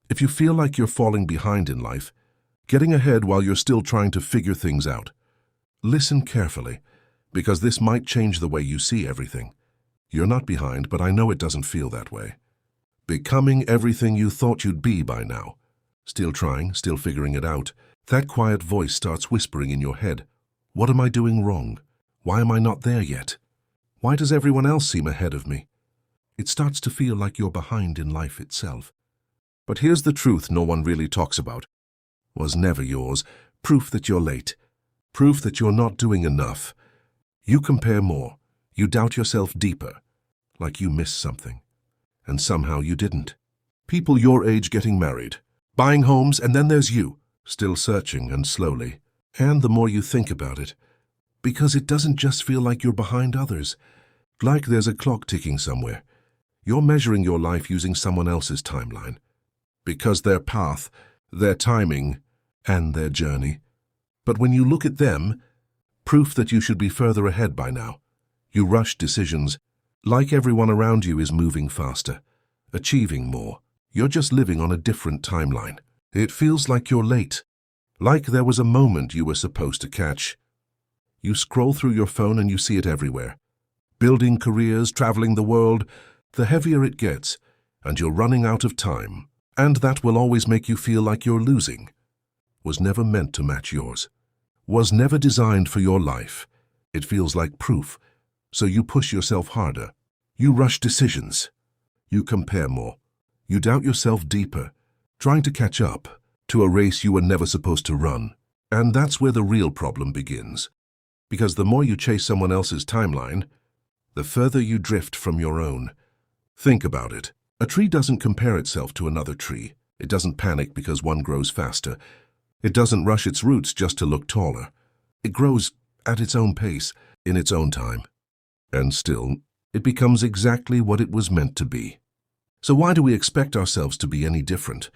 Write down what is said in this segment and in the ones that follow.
If you feel like you're falling behind in life, getting ahead while you're still trying to figure things out, listen carefully, because this might change the way you see everything. You're not behind, but I know it doesn't feel that way. Becoming everything you thought you'd be by now. Still trying, still figuring it out. That quiet voice starts whispering in your head. What am I doing wrong? Why am I not there yet? Why does everyone else seem ahead of me? It starts to feel like you're behind in life itself. But here's the truth no one really talks about. Was never yours. Proof that you're late. Proof that you're not doing enough. You compare more. You doubt yourself deeper. Like you missed something. And somehow you didn't. People your age getting married, buying homes, and then there's you, still searching and slowly. And the more you think about it, because it doesn't just feel like you're behind others, like there's a clock ticking somewhere. You're measuring your life using someone else's timeline. Because their path, their timing, and their journey. But when you look at them, proof that you should be further ahead by now. You rush decisions, like everyone around you is moving faster, achieving more. You're just living on a different timeline. It feels like you're late, like there was a moment you were supposed to catch. You scroll through your phone and you see it everywhere. Building careers, traveling the world, the heavier it gets, and you're running out of time. And that will always make you feel like you're losing. Was never meant to match yours. Was never designed for your life. It feels like proof. So you push yourself harder. You rush decisions. You compare more. You doubt yourself deeper, trying to catch up to a race you were never supposed to run. And that's where the real problem begins. Because the more you chase someone else's timeline, the further you drift from your own. Think about it. A tree doesn't compare itself to another tree. It doesn't panic because one grows faster. It doesn't rush its roots just to look taller. It grows at its own pace, in its own time. And still, it becomes exactly what it was meant to be. So why do we expect ourselves to be any different?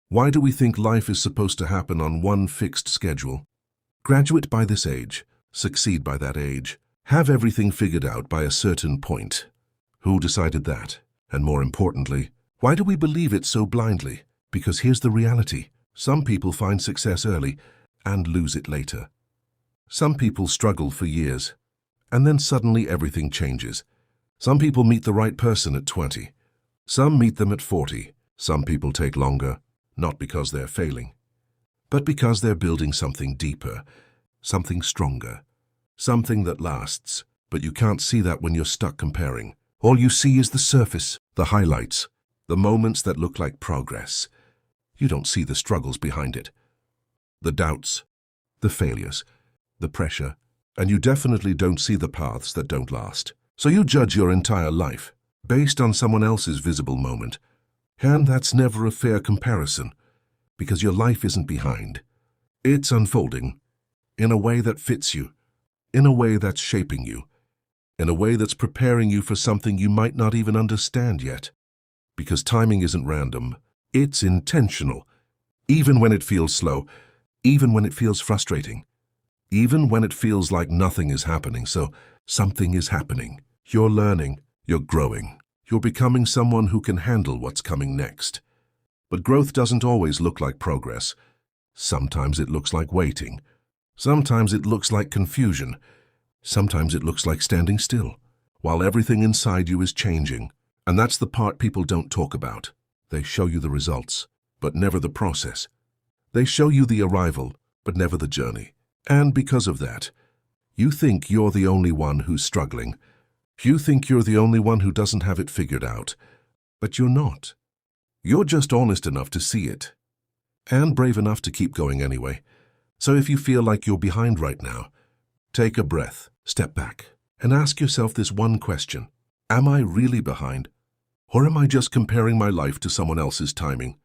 Why do we think life is supposed to happen on one fixed schedule? Graduate by this age, succeed by that age, have everything figured out by a certain point. Who decided that? And more importantly, why do we believe it so blindly? Because here's the reality. Some people find success early and lose it later. Some people struggle for years, and then suddenly everything changes. Some people meet the right person at 20. Some meet them at 40. Some people take longer, not because they're failing, but because they're building something deeper, something stronger, something that lasts. But you can't see that when you're stuck comparing. All you see is the surface, the highlights, the moments that look like progress. You don't see the struggles behind it, the doubts, the failures, the pressure, and you definitely don't see the paths that don't last. So you judge your entire life based on someone else's visible moment. And that's never a fair comparison, because your life isn't behind. It's unfolding in a way that fits you, in a way that's shaping you, in a way that's preparing you for something you might not even understand yet. Because timing isn't random, it's intentional. Even when it feels slow, even when it feels frustrating, even when it feels like nothing is happening, so something is happening. You're learning, you're growing, you're becoming someone who can handle what's coming next. But growth doesn't always look like progress. Sometimes it looks like waiting. Sometimes it looks like confusion. Sometimes it looks like standing still, while everything inside you is changing. And that's the part people don't talk about. They show you the results, but never the process. They show you the arrival, but never the journey. And because of that, you think you're the only one who's struggling. You think you're the only one who doesn't have it figured out. But you're not. You're just honest enough to see it, and brave enough to keep going anyway. So if you feel like you're behind right now, take a breath, step back, and ask yourself this one question. Am I really behind? Or am I just comparing my life to someone else's timing?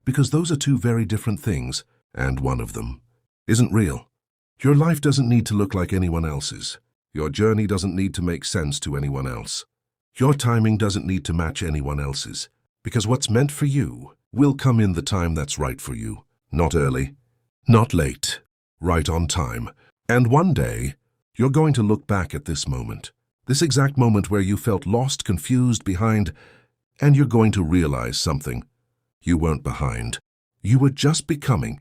Because those are two very different things, and one of them isn't real. Your life doesn't need to look like anyone else's. Your journey doesn't need to make sense to anyone else. Your timing doesn't need to match anyone else's. Because what's meant for you will come in the time that's right for you. Not early, not late, right on time. And one day, you're going to look back at this moment, this exact moment where you felt lost, confused, behind, and you're going to realize something. You weren't behind. You were just becoming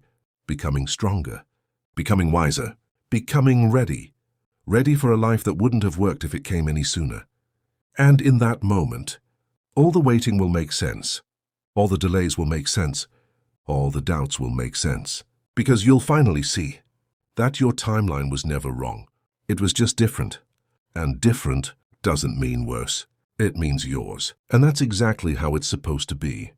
stronger, becoming wiser, becoming ready. Ready for a life that wouldn't have worked if it came any sooner. And in that moment, all the waiting will make sense. All the delays will make sense. All the doubts will make sense. Because you'll finally see that your timeline was never wrong. It was just different. And different doesn't mean worse. It means yours. And that's exactly how it's supposed to be.